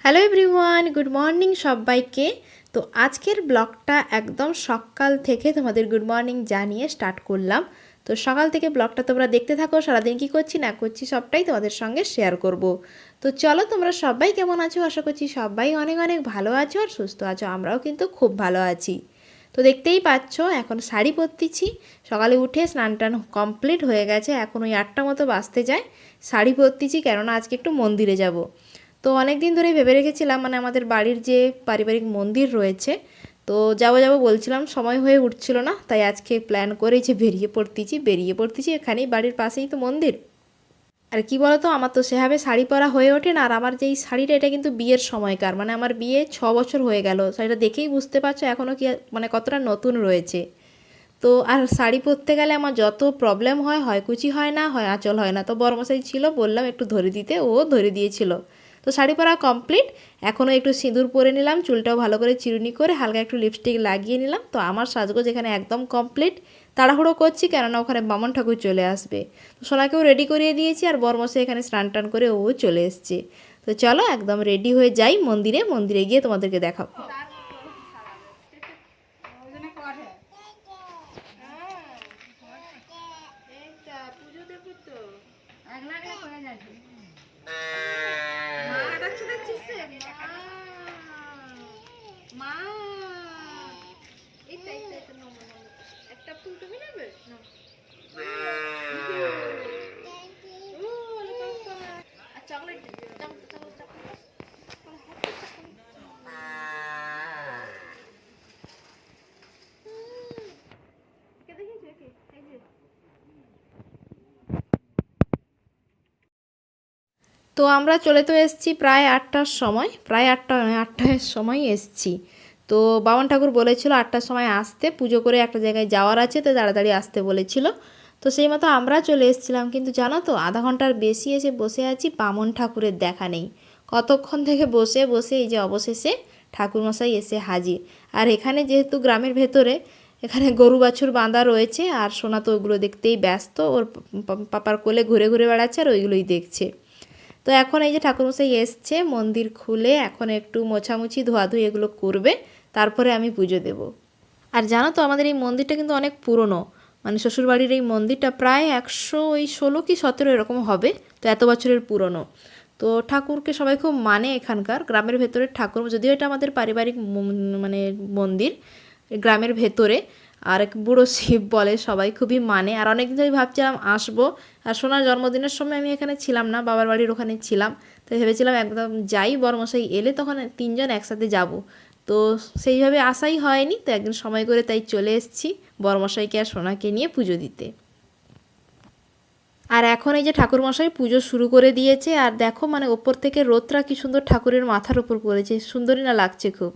Hello everyone, good morning সবাইকে। তো আজকের ব্লগটা একদম সকাল থেকে তোমাদের গুড মর্নিং জানিয়ে স্টার্ট করলাম। তো সকাল থেকে ব্লগটা তোমরা দেখতে থাকো, সারাদিন কী করছি না করছি সবটাই তোমাদের সঙ্গে শেয়ার করব। তো চলো, তোমরা সবাই কেমন আছো? আশা করছি সবাই অনেক অনেক ভালো আছো আর সুস্থ আছো। আমরাও কিন্তু খুব ভালো আছি। তো দেখতেই পাচ্ছ এখন শাড়ি পরতেছি। সকালে উঠে স্নান টান কমপ্লিট হয়ে গেছে, এখন ওই 8টা মতো বাজতে যায়। শাড়ি পরতেছি কেননা আজকে একটু মন্দিরে যাব। তো অনেক দিন ধরেই ভেবে রেখেছিলাম, মানে আমাদের বাড়ির যে পারিবারিক মন্দির রয়েছে, তো যাবো যাবো বলছিলাম, সময় হয়ে উঠছিল না, তাই আজকে প্ল্যান করেছি বেরিয়ে পড়তেছি। এখানেই বাড়ির পাশেই তো মন্দির। আর কি বলতো, আমার তো সেভাবে শাড়ি পরা হয়ে ওঠে না। আর আমার যেই শাড়িটা, এটা কিন্তু বিয়ের সময়কার, মানে আমার বিয়ে 6 বছর হয়ে গেল। শাড়িটা দেখেই বুঝতে পারছো এখনও কি মানে কতটা নতুন রয়েছে। তো আর শাড়ি পরতে গেলে আমার যত প্রবলেম হয়, হয় কুচি হয় না, হয় আঁচল হয় না। তো বড়মশাই ছিল, বললাম একটু ধরে দিতে, ও ধরে দিয়েছিল। তো শাড়ি পরা কমপ্লিট। এখনও একটু সিঁদুর পরে নিলাম, চুলটাও ভালো করে চিরুনি করে হালকা একটু লিপস্টিক লাগিয়ে নিলাম। তো আমার সাজগোজ এখানে একদম কমপ্লিট। তাড়াহুড়ো করছি কেননা ওখানে বামন ঠাকুর চলে আসবে। তো সোনাকেও রেডি করিয়ে দিয়েছি, আর বড়মশাই এখানে স্নান টান করে ও চলে এসছে। তো চলো একদম রেডি হয়ে যাই মন্দিরে, মন্দিরে গিয়ে তোমাদেরকে দেখাবো। একটা ফুল তুমি নেবে না? চকলেট তো আমরা চলে তো এসেছি প্রায় 8টার সময়, প্রায় 8টা নয়, 8টার সময় এসেছি। তো বামন ঠাকুর বলেছিল 8টার সময় আসতে, পুজো করে একটা জায়গায় যাওয়ার আছে, তো তাড়াতাড়ি আসতে বলেছিল। তো সেই মতো আমরা চলে এসেছিলাম, কিন্তু জানো তো আধা ঘন্টার বেশি এসে বসে আছি, বামন ঠাকুরের দেখা নেই। কতক্ষণ থেকে বসে বসে এই যে অবশেষে ঠাকুরমশাই এসে হাজির। আর এখানে যেহেতু গ্রামের ভেতরে, এখানে গরু বাছুর বাঁধা রয়েছে, আর সোনা তো ওগুলো দেখতেই ব্যস্ত, ওর পাপার কোলে ঘুরে ঘুরে বেড়াচ্ছে আর ওইগুলোই দেখছে। তো এখন এই যে ঠাকুরমশাই এসছে, মন্দির খুলে এখন একটু মোছামুছি ধোয়াধুয়ি এগুলো করবে, তারপরে আমি পুজো দেব। আর জানো তো আমাদের এই মন্দিরটা কিন্তু অনেক পুরনো, মানে শ্বশুরবাড়ির এই মন্দিরটা প্রায় 116 কি 17 এরকম হবে। তো এত বছরের পুরনো। তো ঠাকুরকে সবাই খুব মানে, এখানকার গ্রামের ভেতরের ঠাকুর, যদিও এটা আমাদের পারিবারিক মানে মন্দির গ্রামের ভেতরে। আর এক বুড়ো শিব বলে, সবাই খুবই মানে। আর অনেকদিন ধরে ভাবছিলাম আসবো, আর সোনার জন্মদিনের সময় আমি এখানে ছিলাম না, বাবার বাড়ির ওখানে ছিলাম। তাই ভেবেছিলাম একদম যাই, বড়মশাই এলে তখন 3জন একসাথে যাব। তো সেইভাবে আসাই হয়নি, তো একদিন সময় করে তাই চলে এসেছি বড়মশাইকে আর সোনাকে নিয়ে পুজো দিতে। আর এখন এই যে ঠাকুরমশাই পুজো শুরু করে দিয়েছে, আর দেখো মানে ওপর থেকে রোদটা কি সুন্দর ঠাকুরের মাথার উপর পড়েছে, সুন্দরই না লাগছে খুব।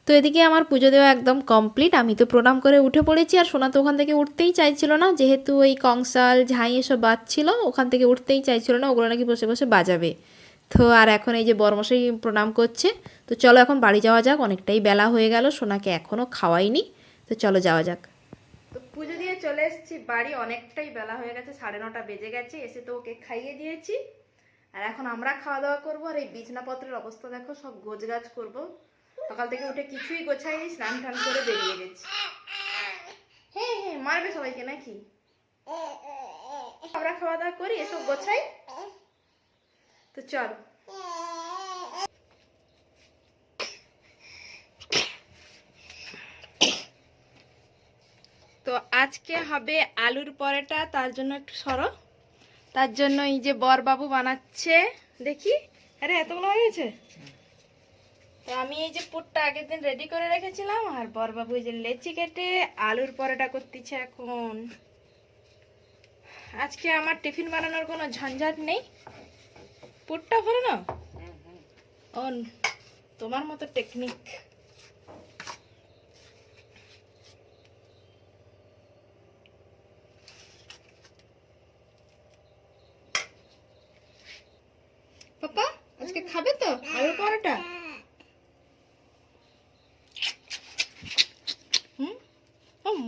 তো এদিকে আমার পুজো দেওয়া একদম কমপ্লিট। আমি তো প্রণাম করে উঠে পড়েছি, আর সোনা তো ওখান থেকে উঠতেই চাইছিল না, যেহেতু ওই কংসাল ঝাঁই এসব বাজছিল, ওখান থেকে উঠতেই চাইছিল না, ওগুলো নাকি বসে বসে বাজাবে। তো আর এখন এই যে বড়মশাই প্রণাম করছে। তো চলো এখন বাড়ি যাওয়া যাক, অনেকটাই বেলা হয়ে গেল, সোনাকে এখনও খাওয়াইনি। তো চলো যাওয়া যাক। তো পুজো দিয়ে চলে এসেছি বাড়ি, অনেকটাই বেলা হয়ে গেছে, 9:30 বেজে গেছে। এসে তো ওকে খাইয়ে দিয়েছি, আর এখন আমরা খাওয়া দাওয়া করবো। আর এই বিছনাপত্রের অবস্থা দেখো, সব গোছগাছ করবো। সকাল থেকে উঠে কিছুই গোছাইনি, স্নান টান করে বেরিয়ে গেছি। হ্যাঁ হ্যাঁ, মারবে সবাইকে নাকি? আমরা খাওয়া দাওয়া করি, এসব গোছাই। তো চল। তো আজকে হবে আলুর পরোটা, তার জন্য একটু সরো। তার জন্য এই যে বরবাবু বানাচ্ছে, দেখি। আরে এতগুলো হয়ে গেছে। তো আমি এই যে পুরটা আগের দিন রেডি করে রেখেছিলাম, আর বরবাবু এই যে লেচি কেটে আলুর পরোটা করতেছে এখন। আজকে আমার টিফিন বানানোর কোনো ঝঞ্ঝাট নেই। পুরটা ভরে নাও। ও, তোমার মতো টেকনিক।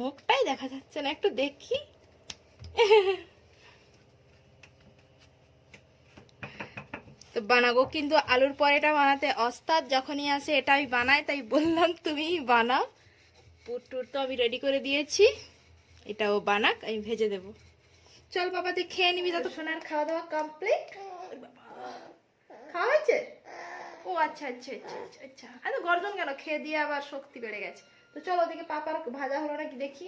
মুখটাই দেখা যাচ্ছে না, একটু দেখি। তো বানাবো, কিন্তু আলুর পরোটা বানাতে ওস্তাদ যখনই আসে এটা আমি বানাই, তাই বললাম তুমিই বানাও। পুর টুর তো আমি রেডি করে দিয়েছি, এটাও বানাক, আমি ভেজে দেবো। চল বাবা তুই খেয়ে নিবি, যত সোনার খাওয়া দাওয়া কমপ্লিট। খাওয়া হয়েছে? ও আচ্ছা আচ্ছা আচ্ছা আচ্ছা আচ্ছা, এত গর্জন কেন? খেয়ে দিয়ে আবার শক্তি বেড়ে গেছে। তো চলো ওদিকে পাপার ভাজা হলো নাকি দেখি।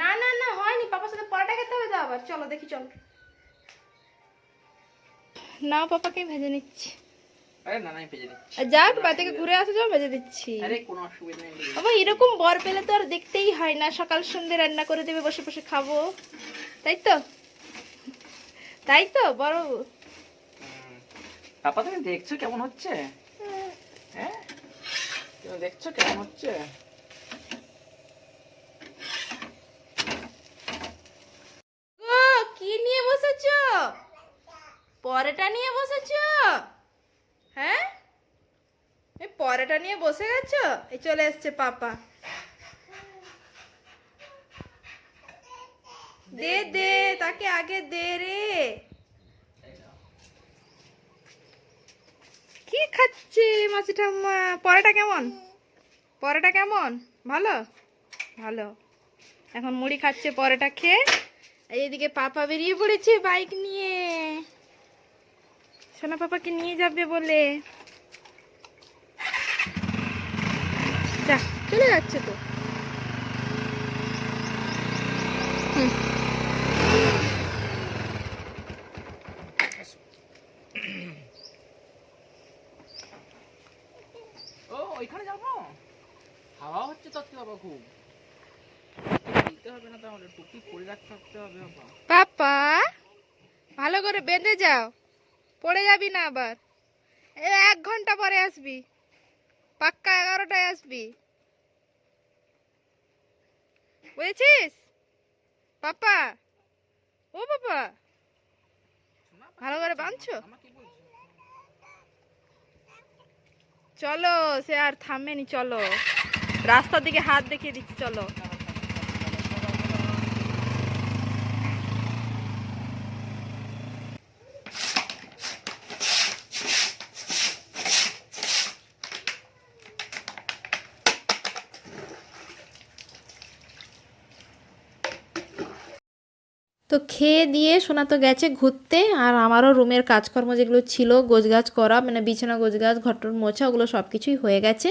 না না না হয়নি, পাপার সাথে পরোটা খেতে হবে তো আবার। চলো দেখি, চলো না পাপাকে ভেজে নিচ্ছি। আরে না না আমি ভেজে দিচ্ছি। যাক বা থেকে ঘুরে আসো, যাও ভেজে দিচ্ছি। আরে কোনো অসুবিধা নেই। বাবা এরকম বর পেলে তো আর দেখতেই হয় না, সকাল সন্ধ্যে রান্না করে দেবে, বসে বসে খাবো, তাই তো? তাই তো বড়? পাপা তুমি দেখছো কেমন হচ্ছে? হ্যাঁ তুমি দেখছো কেমন হচ্ছে? ও কি নিয়ে বসেছো? পরোটা নিয়ে বসেছো? হ্যাঁ এই পরোটা নিয়ে বসে গেছো? এই চলে এসছে পাপা। দে দে, তাকে আগে দে রে। কি খাচ্ছে মাসি ঠাম্মা? পরোটা কেমন? পরোটা কেমন? ভালো? ভালো। এখন মুড়ি খাচ্ছে পরোটা খেয়ে। এইদিকে পাপা বেরিয়ে পড়েছে বাইক নিয়ে, সোনা পাপাকে নিয়ে যাবে বলে। যা চলে যাচ্ছে তো। ও ওইখানে যাবো, হাওয়া হচ্ছে তো বাবা খুব। দিতে হবে না তাহলে, টুপি পরে রাখতে হবে বাবা। পাপা ভালো করে বেঁধে যাও, পড়ে যাবি না আবার। 1 ঘন্টা পরে আসবি, পাক্কা 11টায় আসবি, বুঝেছিস পাপা? ও পাপা ভালো করে বাঁধছো? চলো, সে আর থামেনি, চলো রাস্তার দিকে হাত দেখিয়ে দিচ্ছি, চলো। তো খেয়ে দিয়ে সোনা তো গেছে ঘুরতে, আর আমারও রুমের কাজকর্ম যেগুলো ছিল গোছগাছ করা, মানে বিছানা গোছগাছ, ঘরটর মোছা, ওগুলো সব কিছুই হয়ে গেছে।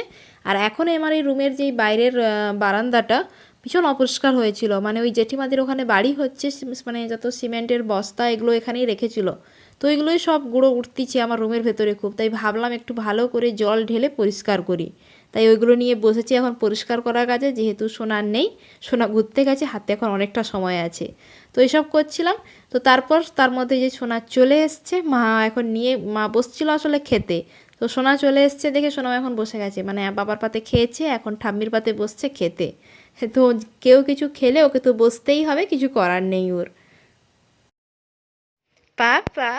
আর এখন আমার এই রুমের যেই বাইরের বারান্দাটা ভীষণ অপরিষ্কার হয়েছিল, মানে ওই জেঠিমাদের ওখানে বাড়ি হচ্ছে, মানে যত সিমেন্টের বস্তা এগুলো এখানেই রেখেছিল, তো এগুলোই সব গুঁড়ো উঠতিছে আমার রুমের ভেতরে খুব। তাই ভাবলাম একটু ভালো করে জল ঢেলে পরিষ্কার করি, তাই ওইগুলো নিয়ে বসেছি এখন পরিষ্কার করার কাজে। যেহেতু সোনার নেই, সোনা ঘুরতে গেছে, হাতে এখন অনেকটা সময় আছে, তো এইসব করছিলাম। তো তারপর তার মধ্যে যে সোনা চলে এসছে, মা এখন নিয়ে, মা বসছিল আসলে খেতে, তো সোনা চলে এসছে দেখে সোনা এখন বসে গেছে, মানে বাবার পাতে খেয়েছে, এখন ঠাম্মির পাতে বসছে খেতে। তো কেউ কিছু খেলে ওকে তো বসতেই হবে, কিছু করার নেই ওর। পাপা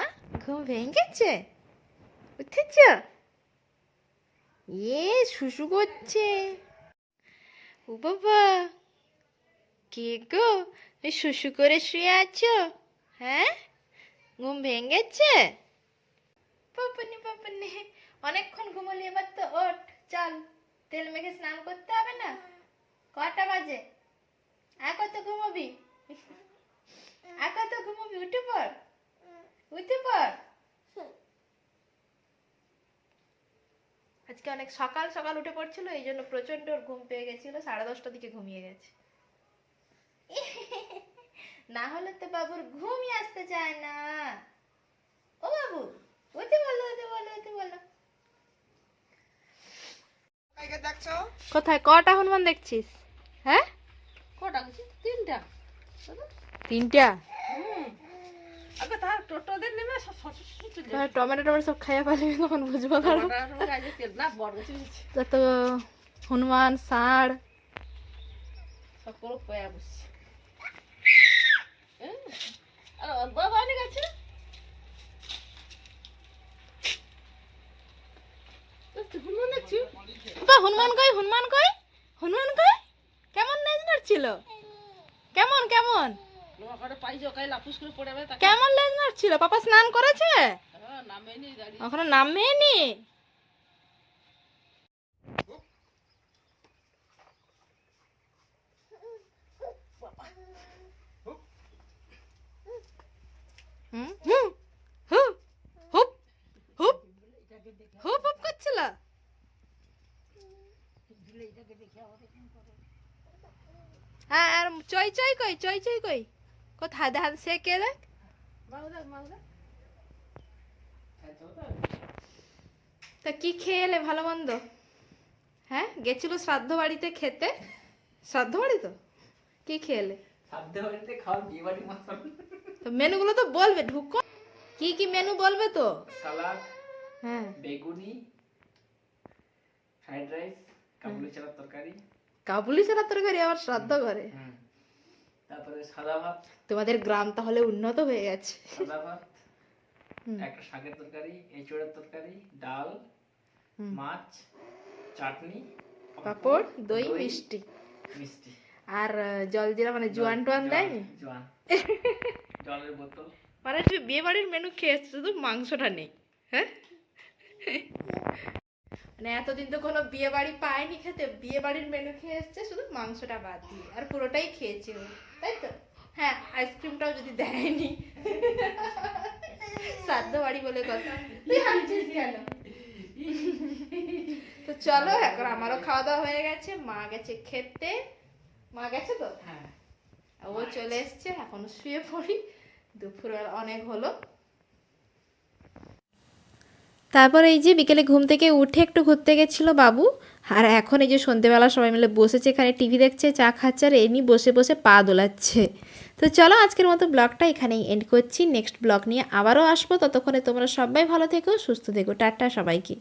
ঘুম ভেঙেছে? উঠেছ? শুশু করছে। ও বাবা, কে গো, তুমি শুশু করে শুয়ে আছো? হ্যাঁ ঘুম ভেঙেছে? পাপানি পাপানি, অনেকক্ষণ ঘুমোলি, এবার তো ওঠ, চল তেল মেখে স্নান করতে হবে না? কটা বাজে? কত ঘুমোবি? কত ঘুমোবি? উঠে পড়, উঠে পড়। আজকে অনেক সকাল সকাল উঠে পড়ছিল, এই জন্য প্রচন্ড ওর ঘুম পেয়ে গেছিল, 10:30টার দিকে ঘুমিয়ে গেছে। না হলে তো বাবুর ঘুমই আসতে চায় না। ও বাবু উঠে বলো, উঠে বলো, উঠে বলো। কোথায় কটা হনুমান দেখছিস? হ্যাঁ কটা? 3টা। 3টা? আগে তার টোটোদের নেমে সব টমেটো টমেটো সব খাইয়া পারবি, তখন বুঝবো যত হনুমান ষাঁড় সব করে পয়া বসছে। আর বাবা অনেক আছে। হনুমান দেখছি। হনুমান কই, হনুমান কই, হনুমান কই, কেমন নাচ নাড়ছিল? কেমন কেমন লোহাকারে পাই জকাই লাফুস করে পড়ে যাবে তাকে। কেমন লেজ নাড়ছিল? পাপা স্নান করেছে? নামেনি গাড়ি। এখনো নামেনি। হুম হুম হুপ হুপ হুপ হুপ হুপ করছিল। হ্যাঁ আর চই চই কই, চই চই কই? কোথায় দেখা সে কে দেখ। তা কি খেয়ে এলে ভালো মন্দ? হ্যাঁ গেছিল শ্রাদ্ধ বাড়িতে খেতে। শ্রাদ্ধ বাড়ি তো কি খেয়ে এলে? শ্রাদ্ধ বাড়িতে খাওয়ার বিয়ে বাড়ির মতন। তো মেনুগুলো তো বলবে, ঢুকো। কি কি মেনু বলবে তো? সালাদ, হ্যাঁ বেগুনি, ফ্রাইড রাইস, কাবুলি চানার তরকারি। কাবুলি ছাড়া তরকারি আবার শ্রাদ্ধ করে? তারপরে সাদা ভাত। তোমাদের গ্রাম তাহলে উন্নত হয়ে গেছে। সাদা ভাত, হুম। একটা শাকের তরকারি, এঁচোড়ের তরকারি, ডাল, হুম। মাছ, চাটনি, পাঁপড়, দই, মিষ্টি। মিষ্টি আর জলজিরা মানে জোয়ান টোয়ান দেয়নি? জোয়ান, জলের বোতল। মানে তুই বিয়ে বাড়ির মেনু খেয়েছিস, শুধু মাংসটা নেই। হ্যাঁ মানে এতদিন তো কোনো বিয়ে বাড়ি পায়নি খেতে, বিয়ে বাড়ির মেনু খেয়ে এসছে শুধু মাংসটা বাদ দিয়ে, আর পুরোটাই খেয়েছে ও, তাই তো? হ্যাঁ আইসক্রিমটাও যদি দেয়নি। শ্রাদ্ধ বাড়ি বলে কথা। তুই হাসছিস কেন? তো চলো এখন আমারও খাওয়া দাওয়া হয়ে গেছে, মা গেছে খেতে। মা গেছে তো? হ্যাঁ ও চলে এসছে, এখন শুয়ে পড়ি, দুপুর অনেক হলো। তারপর এই যে বিকেলে ঘুম থেকে উঠে একটু ঘুরতে গেছিলো বাবু, আর এখন এই যে সন্ধেবেলা সবাই মিলে বসেছে এখানে টিভি দেখছে, চা খাচ্ছে, আর এমনি বসে বসে পা দোলাচ্ছে। তো চলো আজকের মতো ব্লগটা এখানেই এন্ড করছি, নেক্সট ব্লগ নিয়ে আবারও আসবো। ততক্ষণে তোমরা সবাই ভালো থেকো, সুস্থ থেকো, টাটা সবাইকে।